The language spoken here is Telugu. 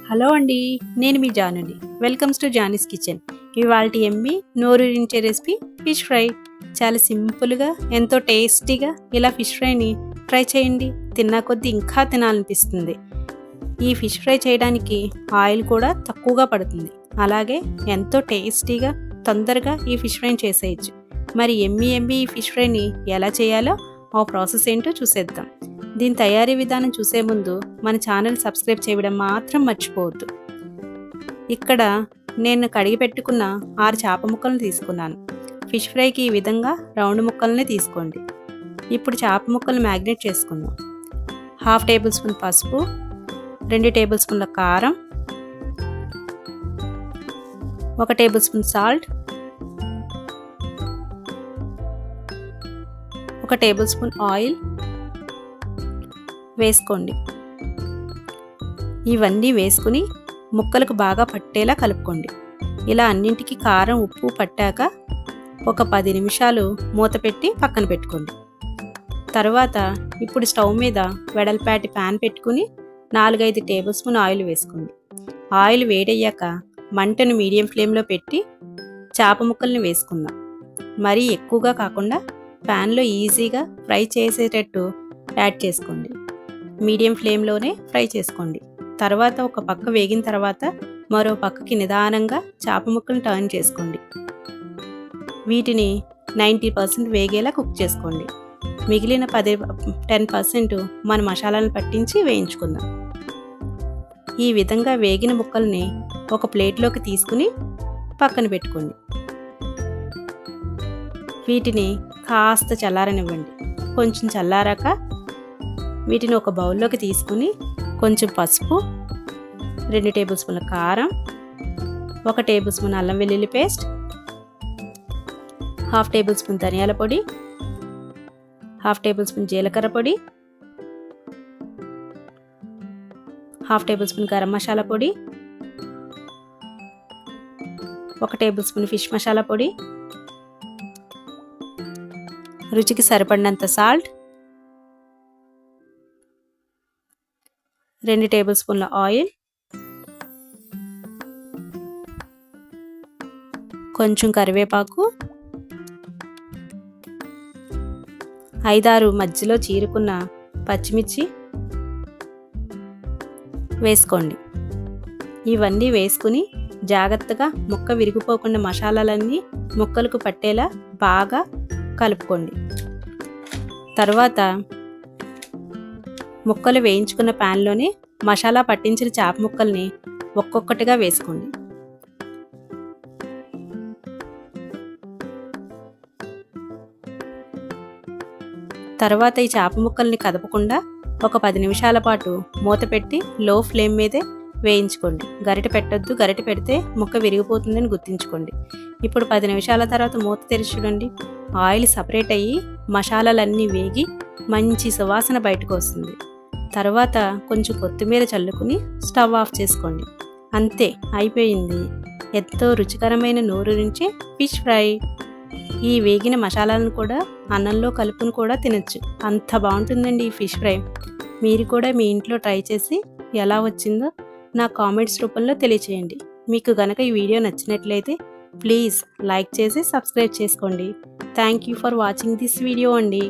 హలో అండి, నేను మీ జానుని. Welcomes to Jani's kitchen. ఇవాల్టి ఎమ్మి నోరూరించే రెసిపీ ఫిష్ ఫ్రై. చాలా సింపుల్గా ఎంతో టేస్టీగా ఇలా ఫిష్ ఫ్రైని ట్రై చేయండి. తిన్నా కొద్దీ ఇంకా తినాలనిపిస్తుంది. ఈ ఫిష్ ఫ్రై చేయడానికి ఆయిల్ కూడా తక్కువగా పడుతుంది. అలాగే ఎంతో టేస్టీగా తొందరగా ఈ ఫిష్ ఫ్రైని చేసేయచ్చు. మరి ఎమ్మి ఈ ఫిష్ ఫ్రైని ఎలా చేయాలో ఆ ప్రాసెస్ ఏంటో చూసేద్దాం. దీని తయారీ విధానం చూసే ముందు మన ఛానల్ సబ్స్క్రైబ్ చేయడం మాత్రం మర్చిపోవద్దు. ఇక్కడ నేను కడిగి పెట్టుకున్న 6 చేప ముక్కలను తీసుకున్నాను. ఫిష్ ఫ్రైకి ఈ విధంగా రౌండ్ ముక్కలనే తీసుకోండి. ఇప్పుడు చేప ముక్కలు మ్యాగ్నేట్ చేసుకుందాం. 1/2 టేబుల్ స్పూన్ పసుపు, 2 టేబుల్ స్పూన్ల కారం, 1 table spoon salt, 1 table spoon oil వేసుకోండి. ఇవన్నీ వేసుకుని ముక్కలకు బాగా పట్టేలా కలుపుకోండి. ఇలా అన్నింటికి కారం ఉప్పు పట్టాక ఒక 10 నిమిషాలు మూత పెట్టి పక్కన పెట్టుకోండి. తర్వాత ఇప్పుడు స్టవ్ మీద వెడల్పాటి ప్యాన్ పెట్టుకుని 4-5 టేబుల్ స్పూన్ ఆయిల్ వేసుకోండి. ఆయిల్ వేడయ్యాక మంటను మీడియం ఫ్లేమ్లో పెట్టి చేప ముక్కల్ని వేసుకుందాం. మరీ ఎక్కువగా కాకుండా ప్యాన్లో ఈజీగా ఫ్రై చేసేటట్టు యాడ్ చేసుకోండి. మీడియం ఫ్లేమ్లోనే ఫ్రై చేసుకోండి. తర్వాత ఒక పక్క వేగిన తర్వాత మరో పక్కకి నిదానంగా చేప ముక్కలను టర్న్ చేసుకోండి. వీటిని 90% వేగేలా కుక్ చేసుకోండి. మిగిలిన 10% మన మసాలాలను పట్టించి వేయించుకుందాం. ఈ విధంగా వేగిన ముక్కల్ని ఒక ప్లేట్లోకి తీసుకుని పక్కన పెట్టుకోండి. వీటిని కాస్త చల్లారనివ్వండి. కొంచెం చల్లారాక వీటిని ఒక బౌల్లోకి తీసుకుని కొంచెం పసుపు, 2 టేబుల్ స్పూన్ల కారం, 1 టేబుల్ స్పూన్ అల్లం వెల్లుల్లి పేస్ట్, 1/2 టేబుల్ స్పూన్ ధనియాల పొడి, 1/2 టేబుల్ స్పూన్ జీలకర్ర పొడి, 1/2 టేబుల్ స్పూన్ గరం మసాలా పొడి, 1 టేబుల్ స్పూన్ ఫిష్ మసాలా పొడి, రుచికి సరిపడినంత సాల్ట్, 2 టేబుల్ స్పూన్ల ఆయిల్, కొంచెం కరివేపాకు, 5-6 మధ్యలో చీరుకున్న పచ్చిమిర్చి వేసుకోండి. ఇవన్నీ వేసుకుని జాగ్రత్తగా ముక్క విరిగిపోకుండా మసాలాలన్నీ ముక్కలకు పట్టేలా బాగా కలుపుకోండి. తర్వాత ముక్కలు వేయించుకున్న ప్యాన్లోనే మసాలా పట్టించిన చేప ముక్కల్ని ఒక్కొక్కటిగా వేసుకోండి. తర్వాత ఈ చేప ముక్కల్ని కదపకుండా ఒక 10 నిమిషాల పాటు మూత పెట్టి లో ఫ్లేమ్ మీదే వేయించుకోండి. గరిటె పెట్టొద్దు. గరిటె పెడితే ముక్క విరిగిపోతుందని గుర్తుంచుకోండి. ఇప్పుడు 10 నిమిషాల తర్వాత మూత తెరిచి చూడండి. ఆయిల్ సపరేట్ అయ్యి మసాలాలన్నీ వేగి మంచి సువాసన బయటకు వస్తుంది. తర్వాత కొంచెం కొత్తిమీర చల్లుకుని స్టవ్ ఆఫ్ చేసుకోండి. అంతే, అయిపోయింది ఎంతో రుచికరమైన నోరూరించే ఫిష్ ఫ్రై. ఈ వేగిన మసాలాలను కూడా అన్నంలో కలుపుని కూడా తినచ్చు. అంత బాగుంటుందండి ఈ ఫిష్ ఫ్రై. మీరు కూడా మీ ఇంట్లో ట్రై చేసి ఎలా వచ్చిందో నా కామెంట్స్ రూపంలో తెలియచేయండి. మీకు గనక ఈ వీడియో నచ్చినట్లయితే ప్లీజ్ లైక్ చేసి సబ్స్క్రైబ్ చేసుకోండి. Thank you for watching this video అండి.